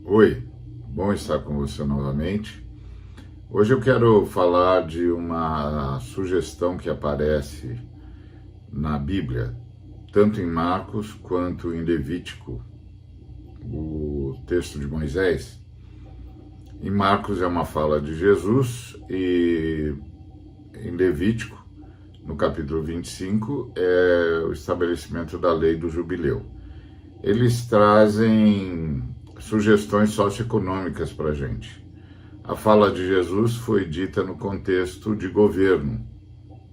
Oi, bom estar com você novamente. Hoje eu quero falar de uma sugestão que aparece na Bíblia, tanto em Marcos quanto em Levítico, o texto de Moisés. Em Marcos é uma fala de Jesus e em Levítico, no capítulo 25, é o estabelecimento da lei do jubileu. Eles trazem sugestões socioeconômicas para a gente. A fala de Jesus foi dita no contexto de governo.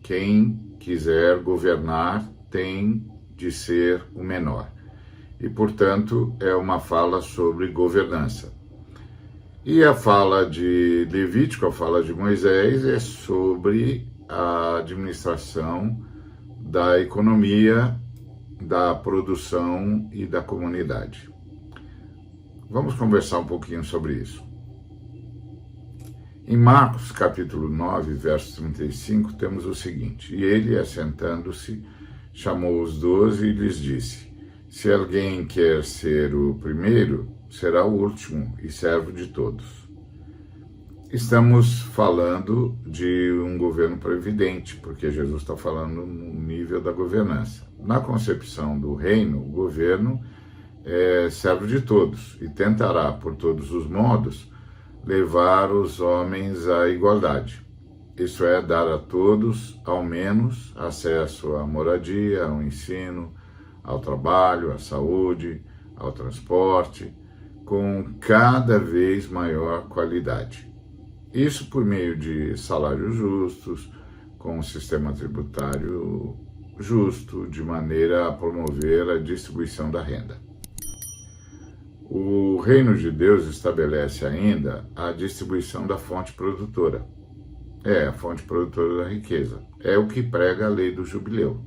Quem quiser governar tem de ser o menor. E, portanto, é uma fala sobre governança. E a fala de Levítico, a fala de Moisés, é sobre a administração da economia, da produção e da comunidade. Vamos conversar um pouquinho sobre isso. Em Marcos, capítulo 9, verso 35, temos o seguinte: E ele, assentando-se, chamou os 12 e lhes disse: Se alguém quer ser o primeiro, será o último e servo de todos. Estamos falando de um governo previdente, porque Jesus está falando no nível da governança. Na concepção do reino, o governo é servo de todos e tentará, por todos os modos, levar os homens à igualdade. Isso é, dar a todos, ao menos, acesso à moradia, ao ensino, ao trabalho, à saúde, ao transporte, com cada vez maior qualidade. Isso por meio de salários justos, com um sistema tributário justo, de maneira a promover a distribuição da renda. O reino de Deus estabelece ainda a distribuição da fonte produtora. A fonte produtora da riqueza. É o que prega a lei do jubileu.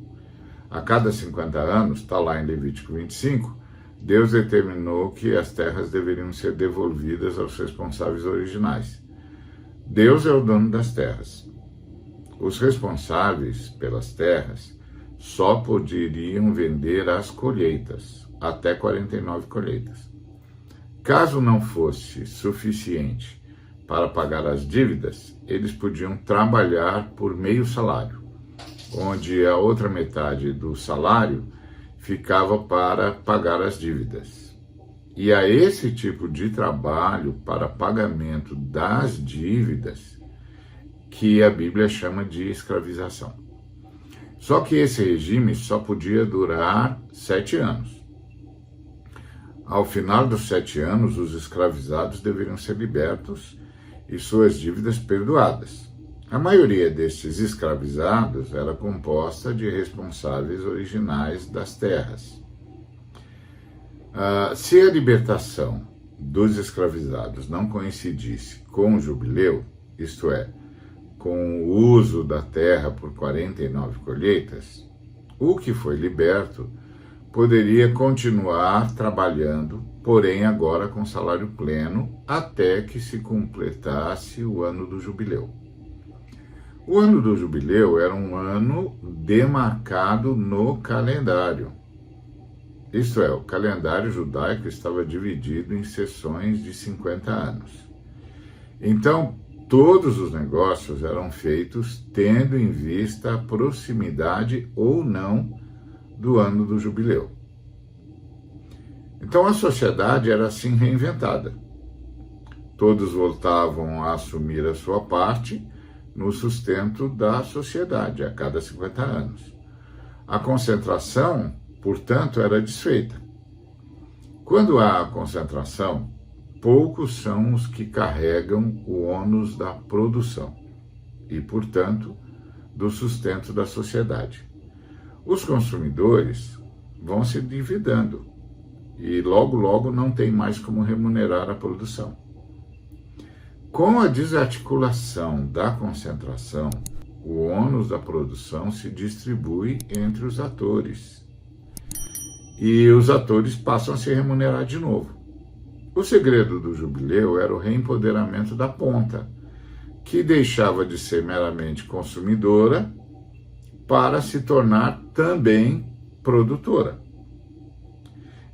A cada 50 anos, está lá em Levítico 25, Deus determinou que as terras deveriam ser devolvidas aos responsáveis originais. Deus é o dono das terras. Os responsáveis pelas terras só poderiam vender as colheitas, até 49 colheitas. Caso não fosse suficiente para pagar as dívidas, eles podiam trabalhar por meio salário, onde a outra metade do salário ficava para pagar as dívidas. E a esse tipo de trabalho para pagamento das dívidas que a Bíblia chama de escravização. Só que esse regime só podia durar 7 anos. Ao final dos 7 anos, os escravizados deveriam ser libertos e suas dívidas perdoadas. A maioria desses escravizados era composta de responsáveis originais das terras. Se a libertação dos escravizados não coincidisse com o jubileu, isto é, com o uso da terra por 49 colheitas, o que foi liberto poderia continuar trabalhando, porém agora com salário pleno, até que se completasse o ano do jubileu. O ano do jubileu era um ano demarcado no calendário. Isto é, o calendário judaico estava dividido em sessões de 50 anos. Então, todos os negócios eram feitos tendo em vista a proximidade ou não do ano do jubileu. Então a sociedade era assim reinventada. Todos voltavam a assumir a sua parte no sustento da sociedade a cada 50 anos. A concentração, portanto, era desfeita. Quando há concentração, poucos são os que carregam o ônus da produção e, portanto, do sustento da sociedade. Os consumidores vão se endividando e logo, logo não tem mais como remunerar a produção. Com a desarticulação da concentração, o ônus da produção se distribui entre os atores e os atores passam a se remunerar de novo. O segredo do jubileu era o reempoderamento da ponta, que deixava de ser meramente consumidora para se tornar também produtora.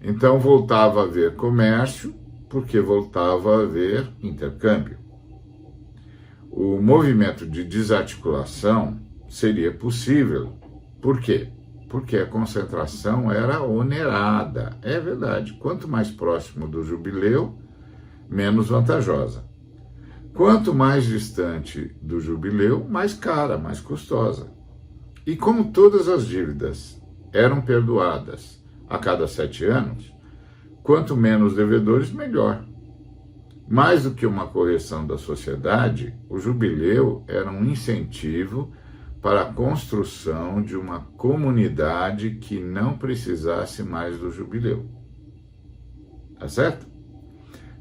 Então voltava a haver comércio porque voltava a haver intercâmbio. O movimento de desarticulação seria possível. Por quê? Porque a concentração era onerada. É verdade, quanto mais próximo do jubileu, menos vantajosa. Quanto mais distante do jubileu, mais cara, mais custosa. E como todas as dívidas eram perdoadas a cada 7 anos, quanto menos devedores, melhor. Mais do que uma correção da sociedade, o jubileu era um incentivo para a construção de uma comunidade que não precisasse mais do jubileu. Tá certo?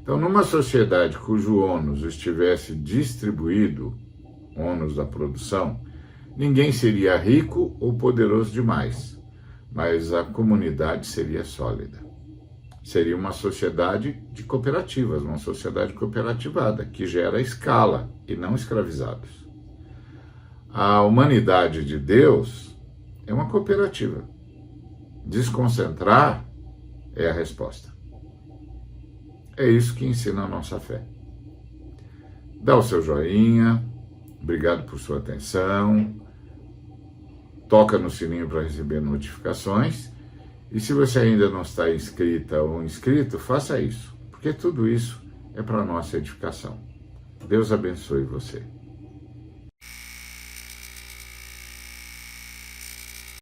Então, numa sociedade cujo ônus estivesse distribuído, ônus da produção, ninguém seria rico ou poderoso demais, mas a comunidade seria sólida. Seria uma sociedade de cooperativas, uma sociedade cooperativada, que gera escala e não escravizados. A humanidade de Deus é uma cooperativa. Desconcentrar é a resposta. É isso que ensina a nossa fé. Dá o seu joinha, obrigado por sua atenção, toca no sininho para receber notificações, e se você ainda não está inscrita ou inscrito, faça isso, porque tudo isso é para a nossa edificação. Deus abençoe você.